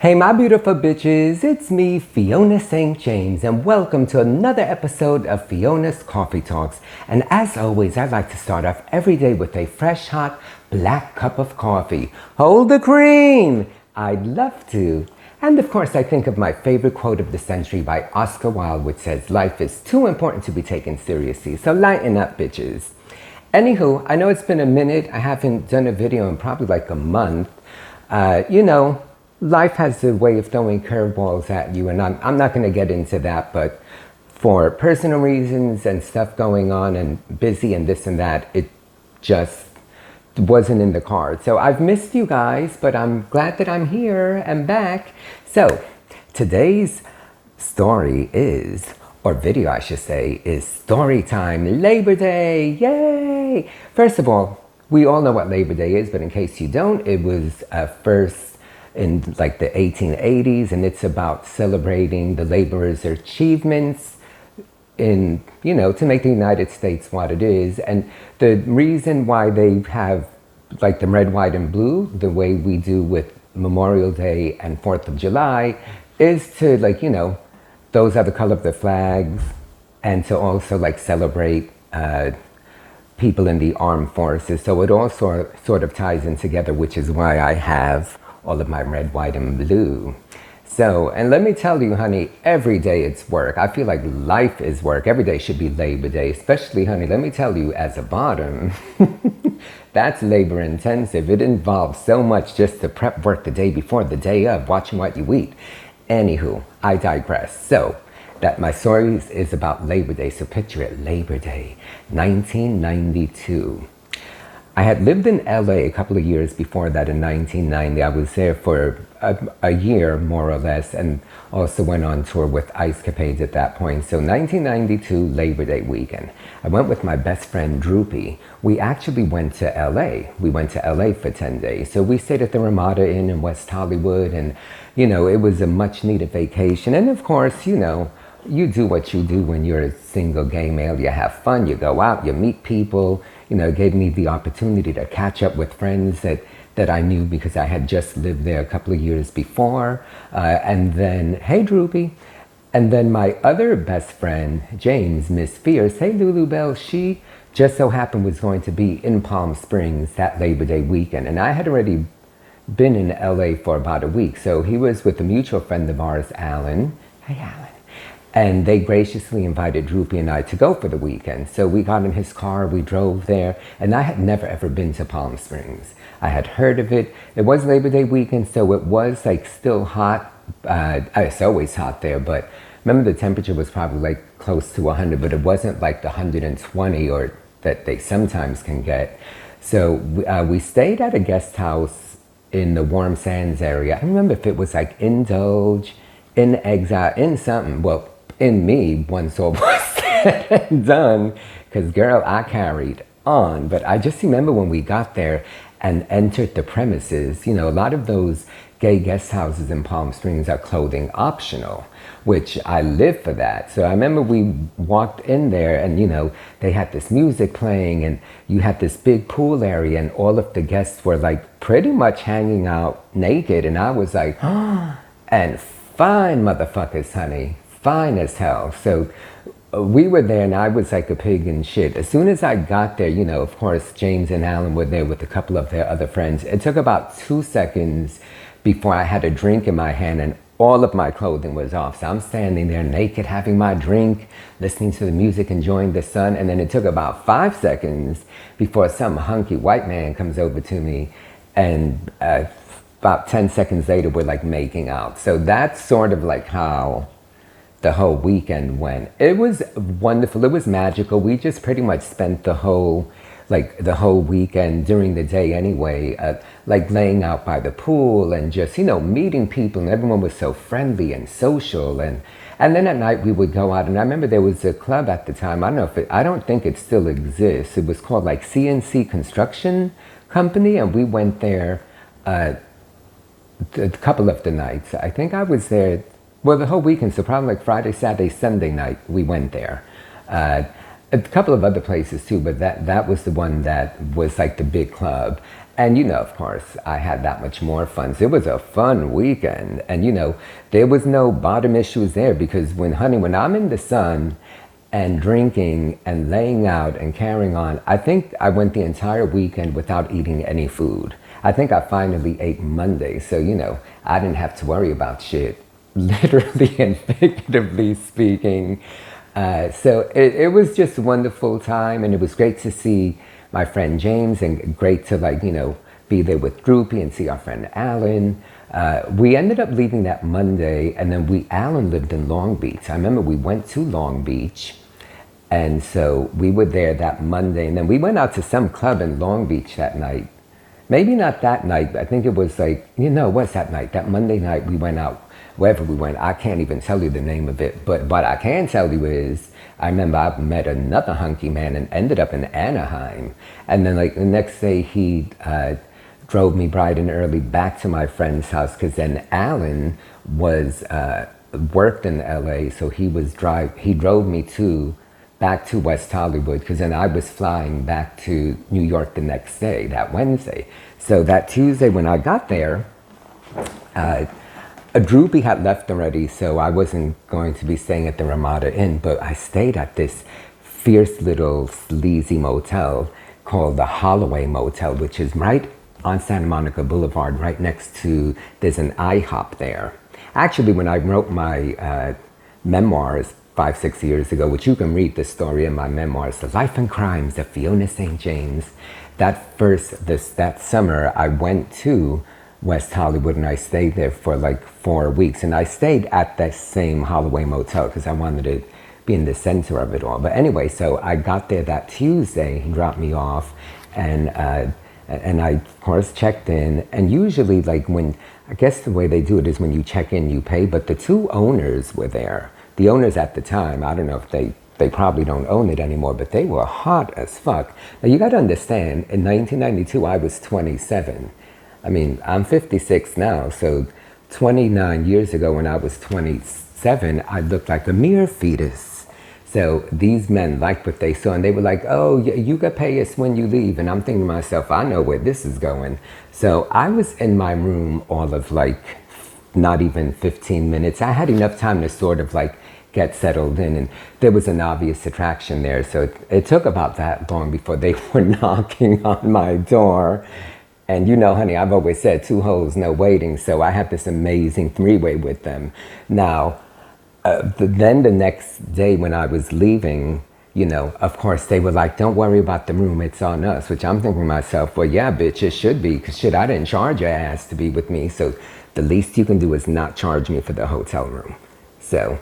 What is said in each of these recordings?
Hey my beautiful bitches, it's me, Fiona St. James, and welcome to another episode of Fiona's Coffee Talks. And as always, I'd like to start off every day with a fresh, hot, black cup of coffee. Hold the cream! I'd love to. And of course, I think of my favorite quote of the century by Oscar Wilde, which says, "Life is too important to be taken seriously, so lighten up, bitches." Anywho, I know it's been a minute. I haven't done a video in probably like a month. Life has a way of throwing curveballs at you, and I'm not going to get into that, but for personal reasons and stuff going on and busy and this and that, it just wasn't in the cards. So I've missed you guys, but I'm glad that I'm here and back. So today's story is, or video I should say, is Storytime Labor Day. Yay! First of all, we all know what Labor Day is, but in case you don't, it was first in like the 1880s, and it's about celebrating the laborers' achievements in, to make the United States what it is. And the reason why they have like the red, white, and blue, the way we do with Memorial Day and 4th of July, is to those are the color of the flags, and to also like celebrate people in the armed forces. So it all sort of ties in together, which is why I have all of my red, white, and blue. So, and let me tell you, honey, every day it's work. I feel like life is work. Every day should be Labor Day, especially, honey, let me tell you, as a bottom, that's labor intensive. It involves so much just to prep work the day before, the day of, watching what you eat. Anywho, I digress. So, that my story is about Labor Day. So picture it, Labor Day, 1992. I had lived in LA a couple of years before that in 1990. I was there for a year, more or less, and also went on tour with Ice Capades at that point. So 1992 Labor Day weekend. I went with my best friend Droopy. We actually went to LA. We went to LA for 10 days. So we stayed at the Ramada Inn in West Hollywood, and it was a much needed vacation. And of course, you do what you do when you're a single gay male. You have fun, you go out, you meet people. It gave me the opportunity to catch up with friends that I knew because I had just lived there a couple of years before. And then, hey Droopy. And then my other best friend, James, Miss Fierce, hey Lulu Bell, she just so happened was going to be in Palm Springs that Labor Day weekend. And I had already been in LA for about a week. So he was with a mutual friend of ours, Alan. Hey Alan. And they graciously invited Droopy and I to go for the weekend. So we got in his car, we drove there, and I had never ever been to Palm Springs. I had heard of it. It was Labor Day weekend, so it was like still hot. It's always hot there, but remember the temperature was probably like close to 100, but it wasn't like the 120 or that they sometimes can get. So we stayed at a guest house in the Warm Sands area. I don't remember if it was like Indulge, in Exile, in something. Well, in me, once all was said and done, because girl, I carried on. But I just remember when we got there and entered the premises, a lot of those gay guest houses in Palm Springs are clothing optional, which I live for that. So I remember we walked in there and, they had this music playing and you had this big pool area and all of the guests were like pretty much hanging out naked. And I was like, and fine motherfuckers, honey. Fine as hell. So we were there and I was like a pig in shit. As soon as I got there, of course, James and Alan were there with a couple of their other friends. It took about 2 seconds before I had a drink in my hand and all of my clothing was off. So I'm standing there naked, having my drink, listening to the music, enjoying the sun. And then it took about 5 seconds before some hunky white man comes over to me and about 10 seconds later, we're like making out. So that's sort of like how the whole weekend went. It was wonderful. It was magical. We just pretty much spent the whole weekend during the day anyway, like laying out by the pool and just, meeting people, and everyone was so friendly and social. And then at night we would go out, and I remember there was a club at the time. I don't think it still exists. It was called like CNC Construction Company, and we went there a couple of the nights. I think I was there, the whole weekend, so probably like Friday, Saturday, Sunday night, we went there. A couple of other places too, but that was the one that was like the big club. And of course, I had that much more fun. So it was a fun weekend. And there was no bottom issues there because when I'm in the sun and drinking and laying out and carrying on, I think I went the entire weekend without eating any food. I think I finally ate Monday. So, I didn't have to worry about shit, literally and figuratively speaking. So it was just a wonderful time, and it was great to see my friend James, and great to be there with Droopy and see our friend Alan. We ended up leaving that Monday, and then Alan lived in Long Beach. I remember we went to Long Beach, and so we were there that Monday, and then we went out to some club in Long Beach that night. Maybe not that night, but I think it was what's that night? That Monday night we went out, wherever we went. I can't even tell you the name of it, but what I can tell you is I remember I met another hunky man and ended up in Anaheim. And then the next day he drove me bright and early back to my friend's house, because then Alan was worked in LA, so he drove me back to West Hollywood, because then I was flying back to New York the next day, that Wednesday. So that Tuesday when I got there, Droopy had left already, so I wasn't going to be staying at the Ramada Inn, but I stayed at this fierce little sleazy motel called the Holloway Motel, which is right on Santa Monica Boulevard, right next to, there's an IHOP there. Actually, when I wrote my memoirs 5-6 years ago, which you can read the story in my memoirs, The Life and Crimes of Fiona St. James, that summer I went to West Hollywood, and I stayed there for 4 weeks, and I stayed at that same Holloway Motel because I wanted to be in the center of it all. But anyway, so I got there that Tuesday. He dropped me off, and I of course checked in. And usually, when I guess the way they do it is when you check in, you pay. But the two owners were there. The owners at the time, I don't know if they probably don't own it anymore, but they were hot as fuck. Now you got to understand, in 1992 I was 27. I mean, I'm 56 now, so 29 years ago when I was 27, I looked like a mere fetus. So these men liked what they saw, and they were like, oh, you could pay us when you leave. And I'm thinking to myself, I know where this is going. So I was in my room all of not even 15 minutes. I had enough time to sort of get settled in, and there was an obvious attraction there. So it took about that long before they were knocking on my door. And honey, I've always said 2 hoes, no waiting. So I had this amazing 3-way with them. Now, then the next day when I was leaving, of course they were like, don't worry about the room, it's on us. Which I'm thinking to myself, well, yeah, bitch, it should be. Because shit, I didn't charge your ass to be with me. So the least you can do is not charge me for the hotel room. So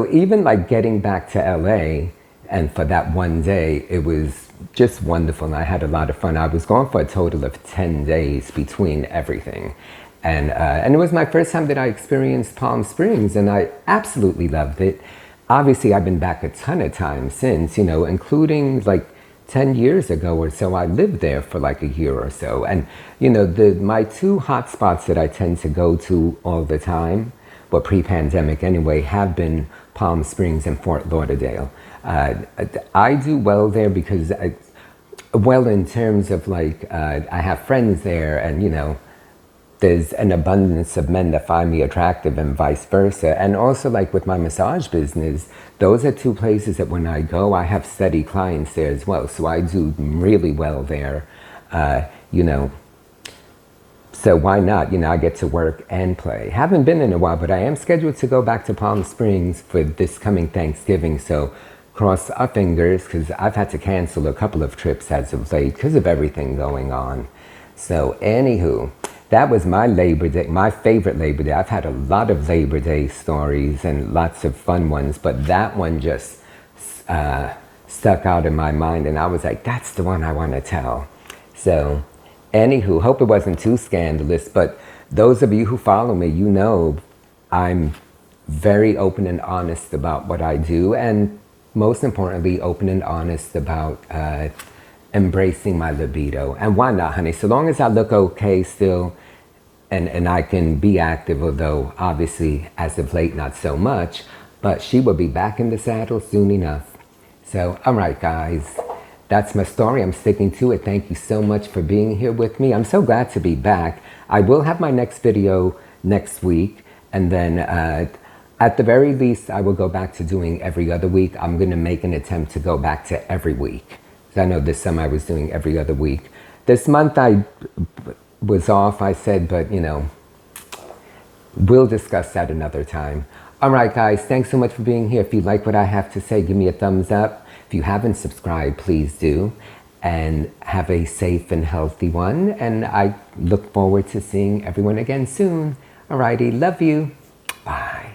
even getting back to LA, and for that one day, it was just wonderful, and I had a lot of fun. I was gone for a total of 10 days between everything. And it was my first time that I experienced Palm Springs, and I absolutely loved it. Obviously, I've been back a ton of times since, including 10 years ago or so, I lived there for a year or so. And, my 2 hot spots that I tend to go to all the time, well, pre-pandemic anyway, have been Palm Springs and Fort Lauderdale. I do well there because, in terms of I have friends there, and there's an abundance of men that find me attractive and vice versa. And also with my massage business, those are 2 places that when I go, I have steady clients there as well. So I do really well there, So why not? I get to work and play. Haven't been in a while, but I am scheduled to go back to Palm Springs for this coming Thanksgiving. So cross our fingers, because I've had to cancel a couple of trips as of late because of everything going on. So anywho, that was my Labor Day, my favorite Labor Day. I've had a lot of Labor Day stories and lots of fun ones, but that one just stuck out in my mind, and I was like, that's the one I want to tell. So anywho, hope it wasn't too scandalous, but those of you who follow me, I'm very open and honest about what I do, and most importantly, open and honest about embracing my libido. And why not, honey? So long as I look okay still, and I can be active, although obviously as of late not so much, but she will be back in the saddle soon enough. So, all right, guys, that's my story. I'm sticking to it. Thank you so much for being here with me. I'm so glad to be back. I will have my next video next week, and then at the very least, I will go back to doing every other week. I'm going to make an attempt to go back to every week. I know this summer I was doing every other week. This month I was off, I said, but you know, we'll discuss that another time. All right, guys, thanks so much for being here. If you like what I have to say, give me a thumbs up. If you haven't subscribed, please do. And have a safe and healthy one. And I look forward to seeing everyone again soon. All righty, love you. Bye.